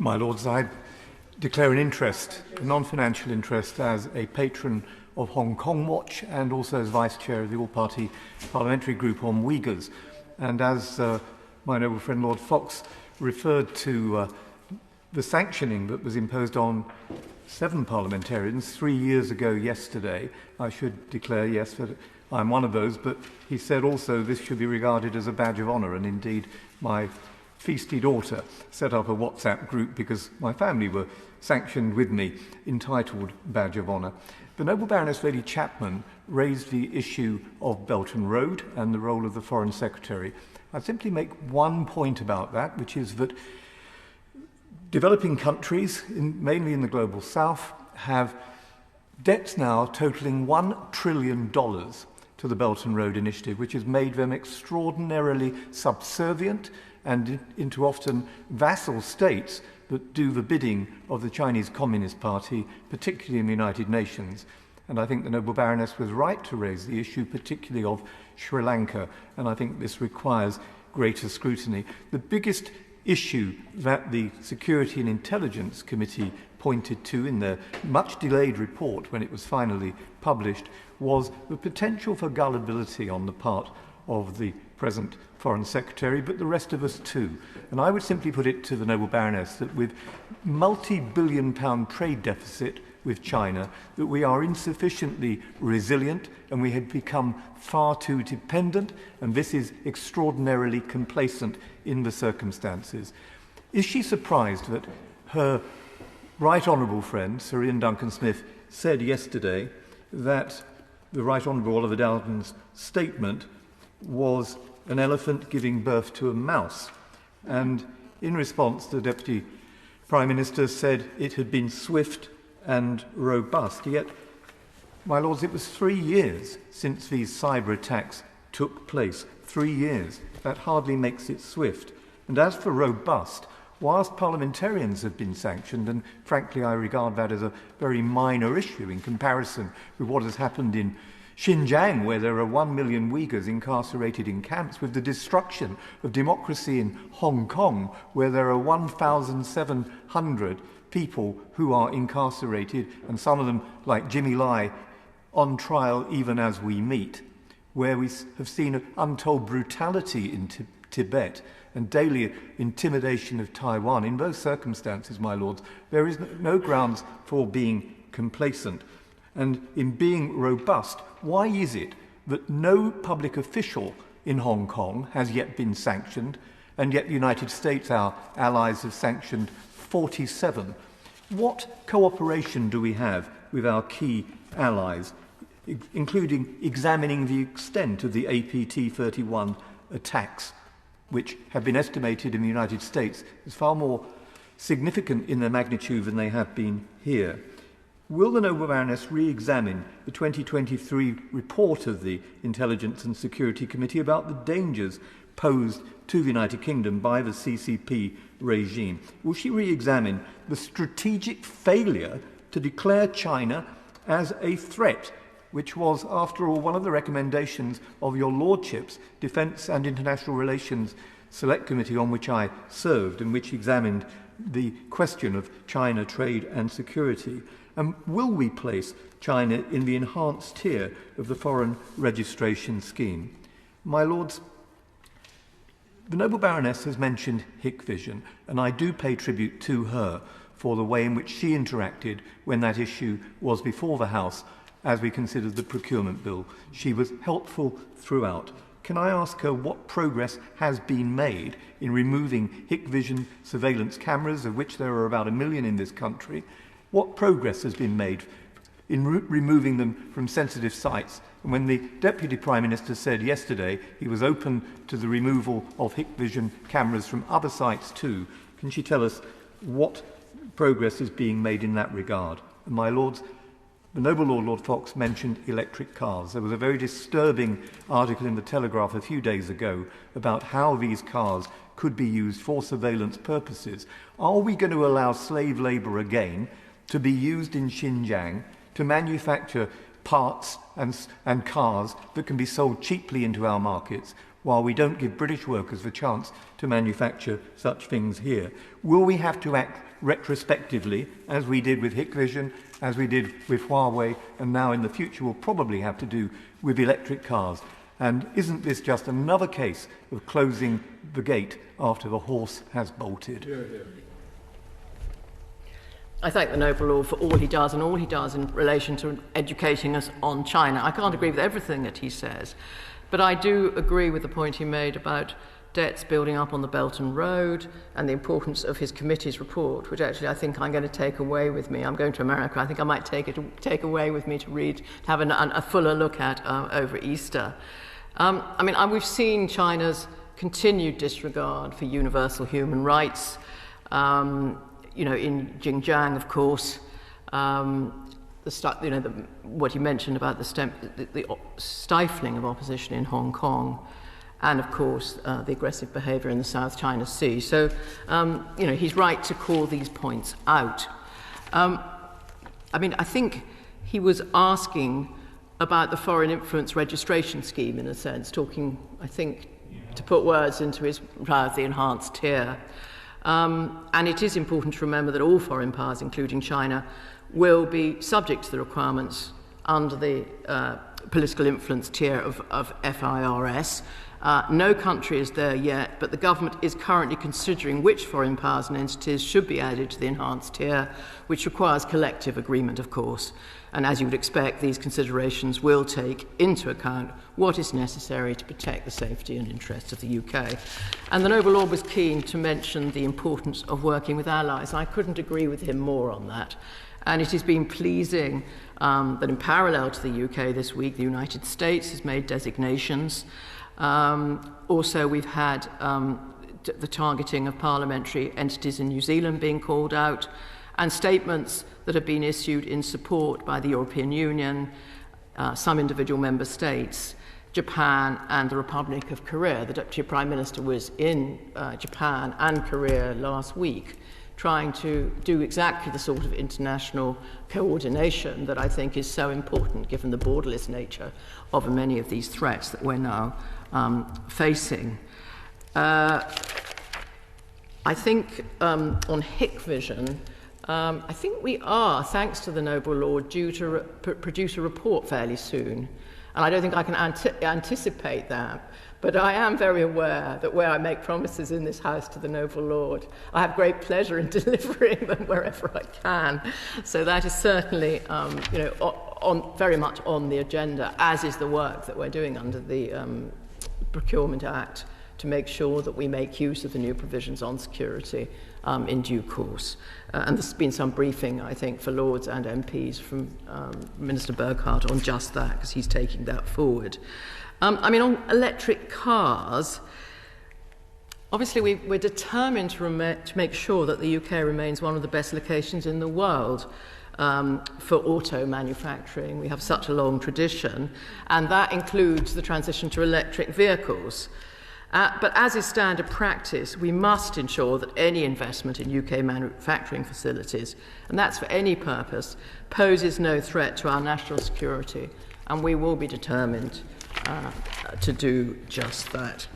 My Lords, I declare an interest, a non-financial interest, as a patron of Hong Kong Watch and also as Vice Chair of the All-Party Parliamentary Group on Uyghurs. And as my noble friend Lord Fox referred to the sanctioning that was imposed on 7 parliamentarians 3 years ago yesterday, I should declare, yes, that I'm one of those, but he said also this should be regarded as a badge of honour, and indeed my feisty daughter set up a WhatsApp group because my family were sanctioned with me, entitled Badge of Honour. The Noble Baroness Lady Chapman raised the issue of Belton Road and the role of the Foreign Secretary. I'd simply make one point about that, which is that developing countries, mainly in the global south, have debts now totaling $1 trillion to the Belton Road Initiative, which has made them extraordinarily subservient and into often vassal states that do the bidding of the Chinese Communist Party, particularly in the United Nations. And I think the Noble Baroness was right to raise the issue, particularly of Sri Lanka, and I think this requires greater scrutiny. The biggest issue that the Security and Intelligence Committee pointed to in their much delayed report when it was finally published was the potential for gullibility on the part of the present Foreign Secretary, but the rest of us too. And I would simply put it to the Noble Baroness that with multi-billion-pound trade deficit with China, that we are insufficiently resilient and we had become far too dependent, and this is extraordinarily complacent in the circumstances. Is she surprised that her Right Honourable friend, Sir Ian Duncan-Smith, said yesterday that the Right Honourable Oliver Dowden's statement was an elephant giving birth to a mouse? And in response, the Deputy Prime Minister said it had been swift and robust. Yet, my Lords, it was 3 years since these cyber attacks took place. 3 years. That hardly makes it swift. And as for robust, whilst parliamentarians have been sanctioned, and frankly I regard that as a very minor issue in comparison with what has happened in Xinjiang, where there are 1 million Uyghurs incarcerated in camps, with the destruction of democracy in Hong Kong, where there are 1,700 people who are incarcerated, and some of them, like Jimmy Lai, on trial even as we meet, where we have seen untold brutality in Tibet and daily intimidation of Taiwan. In those circumstances, my Lords, there is no grounds for being complacent. And in being robust, why is it that no public official in Hong Kong has yet been sanctioned, and yet the United States, our allies, have sanctioned 47? What cooperation do we have with our key allies, including examining the extent of the APT-31 attacks, which have been estimated in the United States as far more significant in their magnitude than they have been here? Will the Noble Baroness re-examine the 2023 report of the Intelligence and Security Committee about the dangers posed to the United Kingdom by the CCP regime? Will she re-examine the strategic failure to declare China as a threat, which was, after all, one of the recommendations of your Lordship's Defence and International Relations Select Committee, on which I served, and which examined the question of China trade and security? And will we place China in the enhanced tier of the foreign registration scheme? My Lords, the Noble Baroness has mentioned Hikvision, and I do pay tribute to her for the way in which she interacted when that issue was before the House as we considered the procurement bill. She was helpful throughout. Can I ask her what progress has been made in removing Hikvision surveillance cameras, of which there are about 1 million in this country? What progress has been made in removing them from sensitive sites? And when the Deputy Prime Minister said yesterday he was open to the removal of Hikvision cameras from other sites too, can she tell us what progress is being made in that regard? And my Lords, the Noble Lord Fox mentioned electric cars. There was a very disturbing article in the Telegraph a few days ago about how these cars could be used for surveillance purposes. Are we going to allow slave labour again to be used in Xinjiang to manufacture parts and cars that can be sold cheaply into our markets, while we don't give British workers the chance to manufacture such things here? Will we have to act retrospectively, as we did with Hikvision, as we did with Huawei, and now in the future we'll probably have to do with electric cars. And isn't this just another case of closing the gate after the horse has bolted? I thank the Nobel Lord for all he does and all he does in relation to educating us on China. I can't agree with everything that he says, but I do agree with the point he made about debts building up on the Belt and Road and the importance of his committee's report, which actually I think I'm going to take away with me. I'm going to America. I think I might take away with me to read, to have a fuller look at over Easter. We've seen China's continued disregard for universal human rights. In Xinjiang, of course, what he mentioned about the stifling of opposition in Hong Kong, and of course the aggressive behaviour in the South China Sea. So, he's right to call these points out. I think he was asking about the foreign influence registration scheme, in a sense, talking, I think, to put words into his mouth, the enhanced tier. And it is important to remember that all foreign powers, including China, will be subject to the requirements under the political influence tier of FIRS. No country is there yet, but the government is currently considering which foreign powers and entities should be added to the enhanced tier, which requires collective agreement, of course. And as you would expect, these considerations will take into account what is necessary to protect the safety and interests of the UK. And the Nobel Lord was keen to mention the importance of working with allies. I couldn't agree with him more on that. And it has been pleasing that in parallel to the UK this week, the United States has made designations. Also, we've had the targeting of parliamentary entities in New Zealand being called out, and statements that have been issued in support by the European Union, some individual member states, Japan and the Republic of Korea. The Deputy Prime Minister was in Japan and Korea last week, trying to do exactly the sort of international coordination that I think is so important given the borderless nature of many of these threats that we're now facing. I think on Hikvision, I think we are, thanks to the Nobel Lord, due to produce a report fairly soon. And I don't think I can anticipate that. But I am very aware that where I make promises in this House to the Nobel Lord, I have great pleasure in delivering them wherever I can. So that is certainly, very much on the agenda, as is the work that we're doing under the Procurement Act to make sure that we make use of the new provisions on security in due course. And there's been some briefing, I think, for Lords and MPs from Minister Burkhardt on just that, because he's taking that forward. On electric cars, obviously we're determined to make sure that the UK remains one of the best locations in the world for auto manufacturing. We have such a long tradition, and that includes the transition to electric vehicles. But as is standard practice, we must ensure that any investment in UK manufacturing facilities, and that's for any purpose, poses no threat to our national security, and we will be determined to do just that.